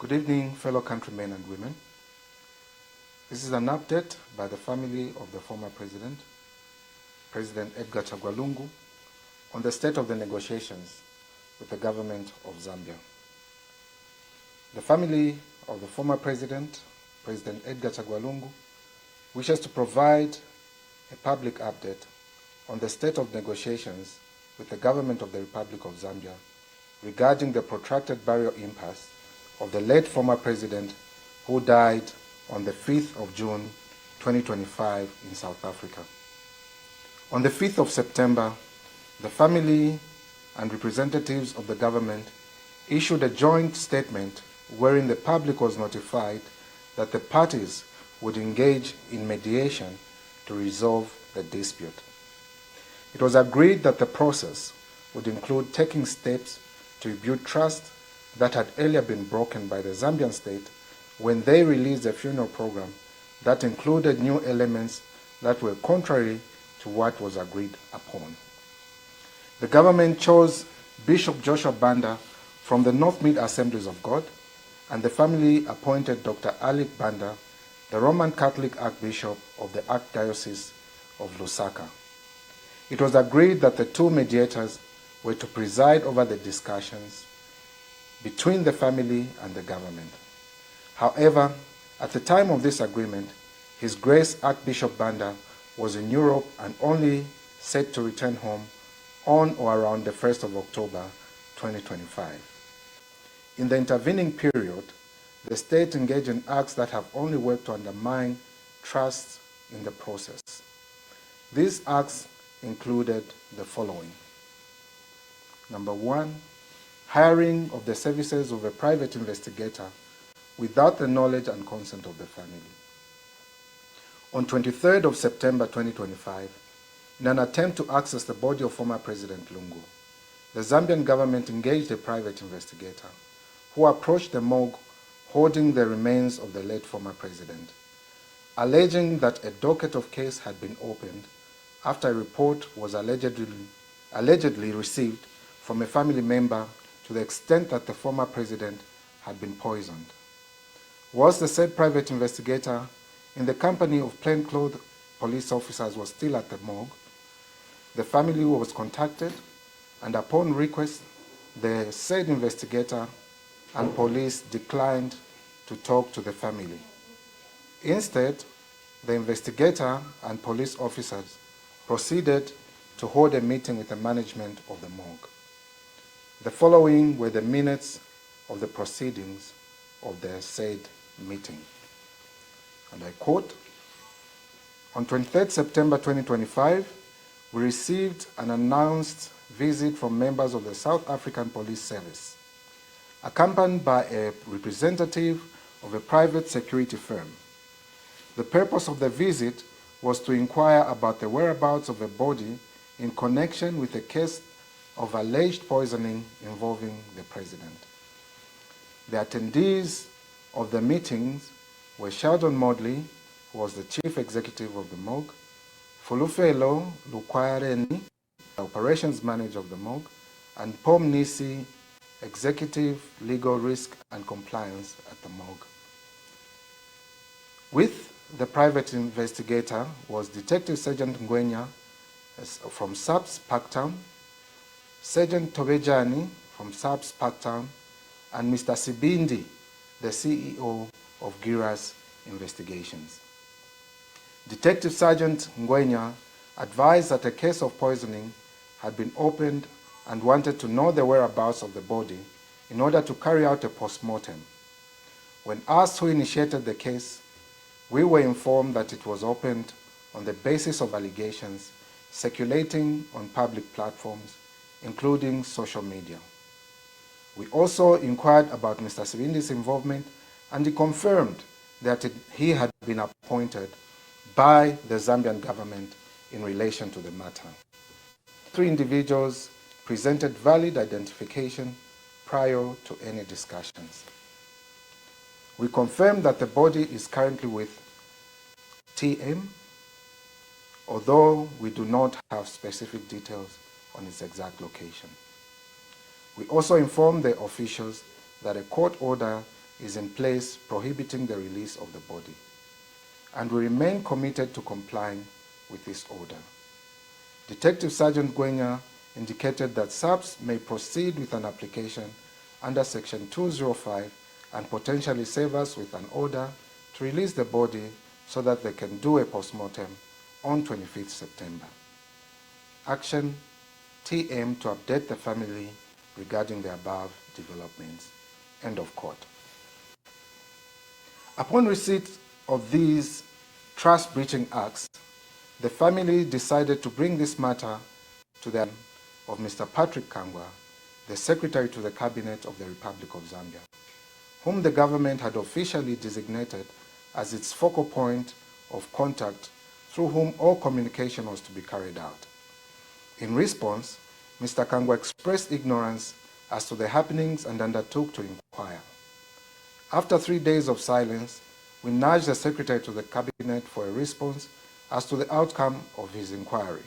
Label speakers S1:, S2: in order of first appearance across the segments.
S1: Good evening, fellow countrymen and women. This is an update by the family of the former president, President Edgar Chagwa Lungu, on the state of the negotiations with the government of Zambia. The family of the former president, President Edgar Chagwa Lungu, wishes to provide a public update on the state of negotiations with the government of the Republic of Zambia regarding the protracted burial impasse of the late former president who died on the 5th of June 2025 in South Africa. On the 5th of September, the family and representatives of the government issued a joint statement wherein the public was notified that the parties would engage in mediation to resolve the dispute. It was agreed that the process would include taking steps to rebuild trust that had earlier been broken by the Zambian state when they released a funeral program that included new elements that were contrary to what was agreed upon. The government chose Bishop Joshua Banda from the North Mid Assemblies of God, and the family appointed Dr. Alec Banda, the Roman Catholic Archbishop of the Archdiocese of Lusaka. It was agreed that the two mediators were to preside over the discussions between the family and the government. However, at the time of this agreement, His Grace Archbishop Banda was in Europe and only set to return home on or around the 1st of October 2025. In the intervening period, the state engaged in acts that have only worked to undermine trust in the process. These acts included the following. Number one, hiring of the services of a private investigator without the knowledge and consent of the family. On 23rd of September 2025, in an attempt to access the body of former President Lungu, the Zambian government engaged a private investigator who approached the morgue holding the remains of the late former president, alleging that a docket of case had been opened after a report was allegedly received from a family member to the extent that the former president had been poisoned. Whilst the said private investigator, in the company of plainclothes police officers, was still at the morgue, the family was contacted, and upon request, the said investigator and police declined to talk to the family. Instead, the investigator and police officers proceeded to hold a meeting with the management of the morgue. The following were the minutes of the proceedings of the said meeting. And I quote, "On 23rd September 2025, we received an announced visit from members of the South African Police Service, accompanied by a representative of a private security firm. The purpose of the visit was to inquire about the whereabouts of a body in connection with a case of alleged poisoning involving the president. The attendees of the meetings were Sheldon Modley, who was the chief executive of the morgue, Fulufelo Lukwareni, the operations manager of the morgue, and Pom Nisi, executive legal risk and compliance at the morgue. With the private investigator was Detective Sergeant Ngwenya from SAPS Parktown, Sergeant Tobejani from SAPS Parktown, and Mr. Sibindi, the CEO of Gira's Investigations. Detective Sergeant Ngwenya advised that a case of poisoning had been opened and wanted to know the whereabouts of the body in order to carry out a post-mortem. When asked who initiated the case, we were informed that it was opened on the basis of allegations circulating on public platforms, including social media. We also inquired about Mr. Sibindi's involvement, and he confirmed that he had been appointed by the Zambian government in relation to the matter. 3 individuals presented valid identification prior to any discussions. We confirmed that the body is currently with TM, although we do not have specific details on its exact location. We also informed the officials that a court order is in place prohibiting the release of the body, and we remain committed to complying with this order. Detective Sergeant Gwenya indicated that SAPS may proceed with an application under Section 205 and potentially save us with an order to release the body so that they can do a postmortem on 25th September. Action TM to update the family regarding the above developments. End of quote. Upon receipt of these trust-breaching acts, the family decided to bring this matter to the attention of Mr. Patrick Kangwa, the Secretary to the Cabinet of the Republic of Zambia, whom the government had officially designated as its focal point of contact through whom all communication was to be carried out. In response, Mr. Kangwa expressed ignorance as to the happenings and undertook to inquire. After 3 days of silence, we nudged the Secretary to the Cabinet for a response as to the outcome of his inquiry.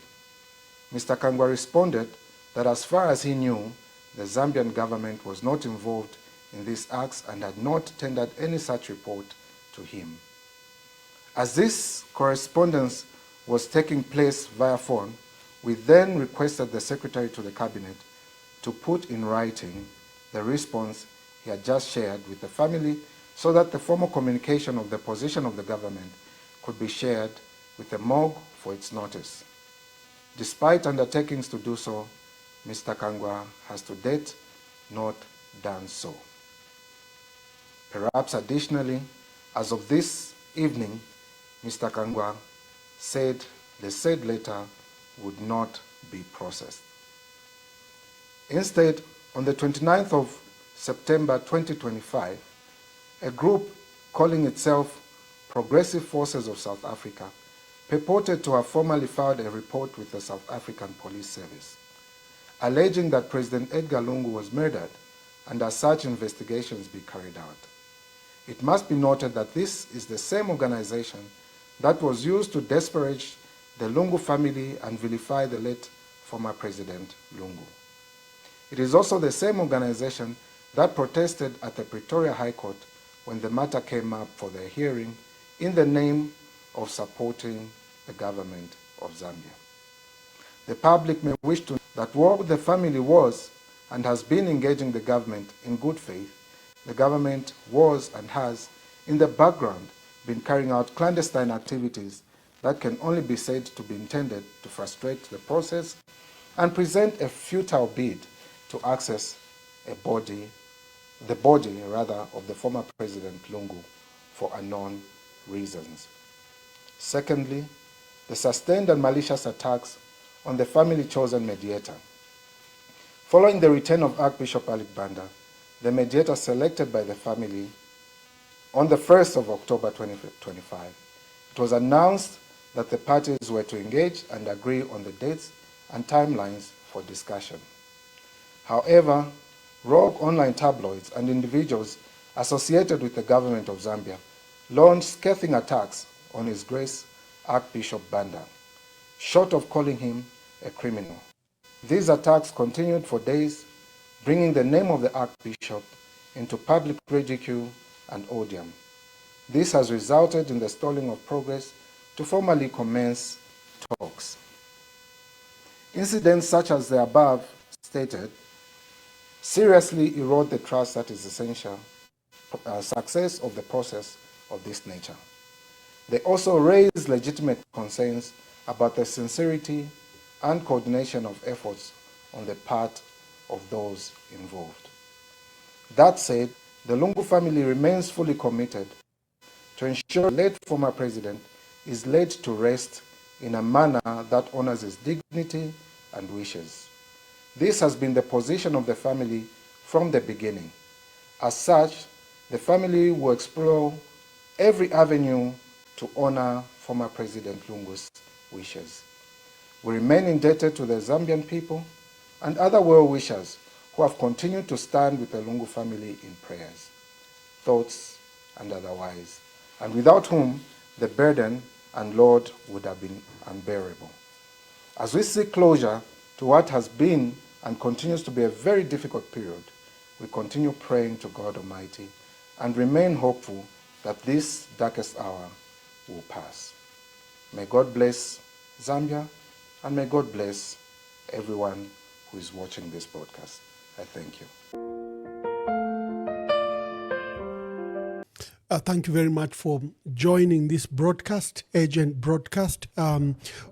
S1: Mr. Kangwa responded that as far as he knew, the Zambian government was not involved in these acts and had not tendered any such report to him. As this correspondence was taking place via phone, we then requested the Secretary to the Cabinet to put in writing the response he had just shared with the family so that the formal communication of the position of the government could be shared with the morgue for its notice. Despite undertakings to do so, Mr. Kangwa has to date not done so. Perhaps additionally, as of this evening, Mr. Kangwa said the said letter would not be processed. Instead, on the 29th of September 2025, a group calling itself Progressive Forces of South Africa purported to have formally filed a report with the South African Police Service, alleging that President Edgar Lungu was murdered and as such investigations be carried out. It must be noted that this is the same organization that was used to disparage the Lungu family and vilify the late former President Lungu. It is also the same organization that protested at the Pretoria High Court when the matter came up for their hearing in the name of supporting the government of Zambia. The public may wish to know that while the family was and has been engaging the government in good faith, the government was and has, in the background, been carrying out clandestine activities that can only be said to be intended to frustrate the process and present a futile bid to access the body of the former President Lungu for unknown reasons. Secondly, the sustained and malicious attacks on the family-chosen mediator. Following the return of Archbishop Alec Banda, the mediator selected by the family on the 1st of October 2025, it was announced that the parties were to engage and agree on the dates and timelines for discussion. However, rogue online tabloids and individuals associated with the government of Zambia launched scathing attacks on His Grace Archbishop Banda, short of calling him a criminal. These attacks continued for days, bringing the name of the Archbishop into public ridicule and odium. This has resulted in the stalling of progress to formally commence talks. Incidents such as the above stated seriously erode the trust that is essential success of the process of this nature. They also raise legitimate concerns about the sincerity and coordination of efforts on the part of those involved. That said, the Lungu family remains fully committed to ensure the late former president is laid to rest in a manner that honors his dignity and wishes. This has been the position of the family from the beginning. As such, the family will explore every avenue to honor former President Lungu's wishes. We remain indebted to the Zambian people and other well-wishers who have continued to stand with the Lungu family in prayers, thoughts, and otherwise, and without whom the burden and load would have been unbearable. As we seek closure to what has been and continues to be a very difficult period, we continue praying to God Almighty and remain hopeful that this darkest hour will pass. May God bless Zambia, and may God bless everyone who is watching this broadcast. I thank you.
S2: Thank you very much for joining this broadcast, urgent broadcast.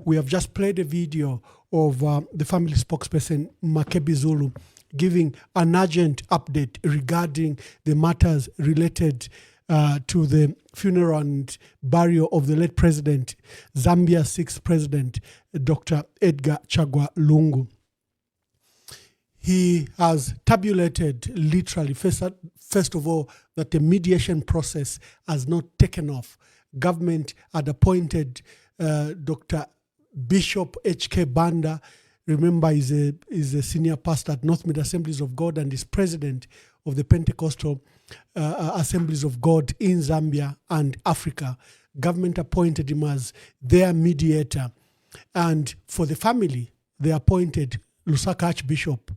S2: We have just played a video of the family spokesperson, Makebi Zulu, giving an urgent update regarding the matters related to the funeral and burial of the late president, Zambia's sixth president, Dr. Edgar Chagwa Lungu. He has tabulated literally, first of all, that the mediation process has not taken off. Government had appointed Dr. Bishop H.K. Banda. Remember, is a senior pastor at North Mid Assemblies of God and is president of the Pentecostal Assemblies of God in Zambia and Africa. Government appointed him as their mediator. And for the family, they appointed Lusaka Archbishop,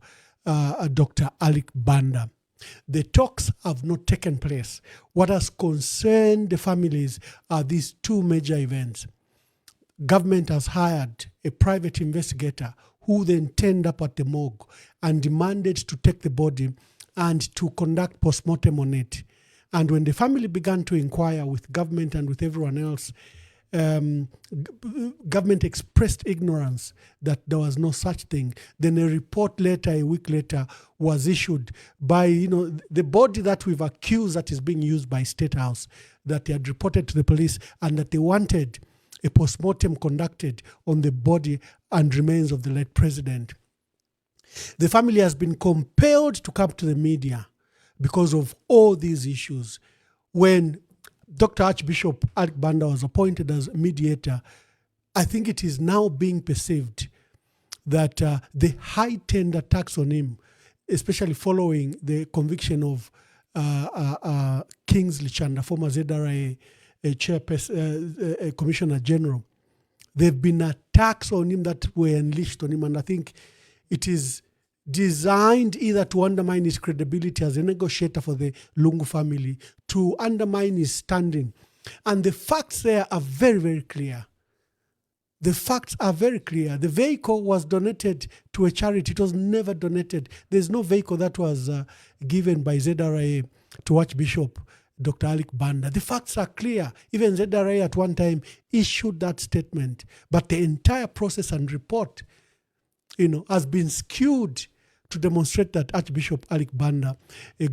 S2: Dr. Alik Banda. The talks have not taken place. What has concerned the families are these two major events. Government has hired a private investigator who then turned up at the morgue and demanded to take the body and to conduct postmortem on it. And when the family began to inquire with government and with everyone else, government expressed ignorance that there was no such thing. Then a report later, a week later, was issued by, the body that we've accused that is being used by State House, that they had reported to the police and that they wanted a postmortem conducted on the body and remains of the late president. The family has been compelled to come to the media because of all these issues. When Dr. Archbishop Alik Banda was appointed as mediator, I think it is now being perceived that the heightened attacks on him, especially following the conviction of Kingsley Chanda, former ZRA chairperson, Commissioner General, there have been attacks on him that were unleashed on him, and I think it is designed either to undermine his credibility as a negotiator for the Lungu family, to undermine his standing. And the facts there are very, very clear. The facts are very clear. The vehicle was donated to a charity. It was never donated. There's no vehicle that was given by ZRA to Archbishop Dr. Alik Banda. The facts are clear. Even ZRA at one time issued that statement. But the entire process and report, has been skewed to demonstrate that Archbishop Alik Banda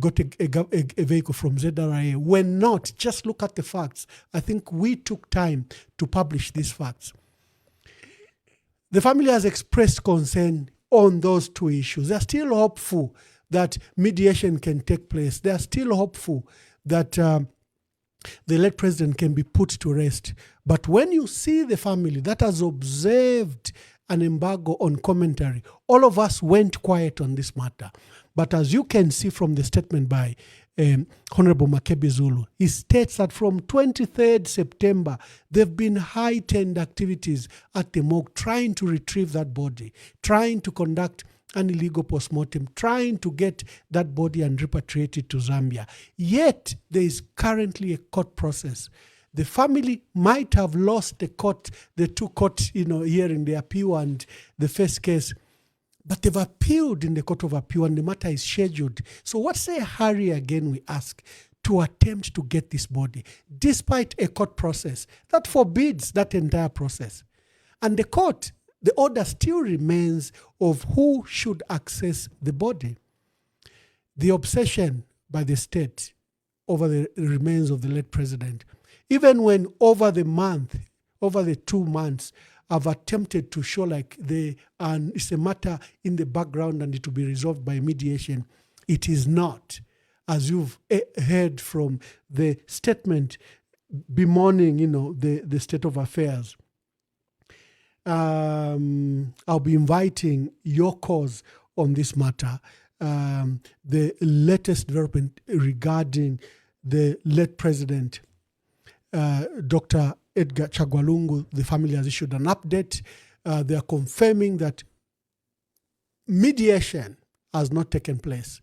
S2: got a vehicle from ZRA. When not, just look at the facts. I think we took time to publish these facts. The family has expressed concern on those two issues. They're still hopeful that mediation can take place. They're still hopeful that the late president can be put to rest. But when you see the family that has observed an embargo on commentary, all of us went quiet on this matter. But as you can see from the statement by Honorable Makebi Zulu, he states that from 23rd September, there have been heightened activities at the morgue trying to retrieve that body, trying to conduct an illegal postmortem, trying to get that body and repatriate it to Zambia. Yet, there is currently a court process. The family might have lost the two court, hearing the appeal and the first case, but they've appealed in the Court of Appeal and the matter is scheduled. So what's the hurry again, we ask, to attempt to get this body, despite a court process that forbids that entire process? And the order still remains of who should access the body. The obsession by the state over the remains of the late president, even when over the 2 months, I've attempted to show like it's a matter in the background and it will be resolved by mediation. It is not, as you've heard from the statement bemoaning, the state of affairs. I'll be inviting your cause on this matter. The latest development regarding the late president, Dr. Edgar Chagwa Lungu, the family has issued an update. They are confirming that mediation has not taken place.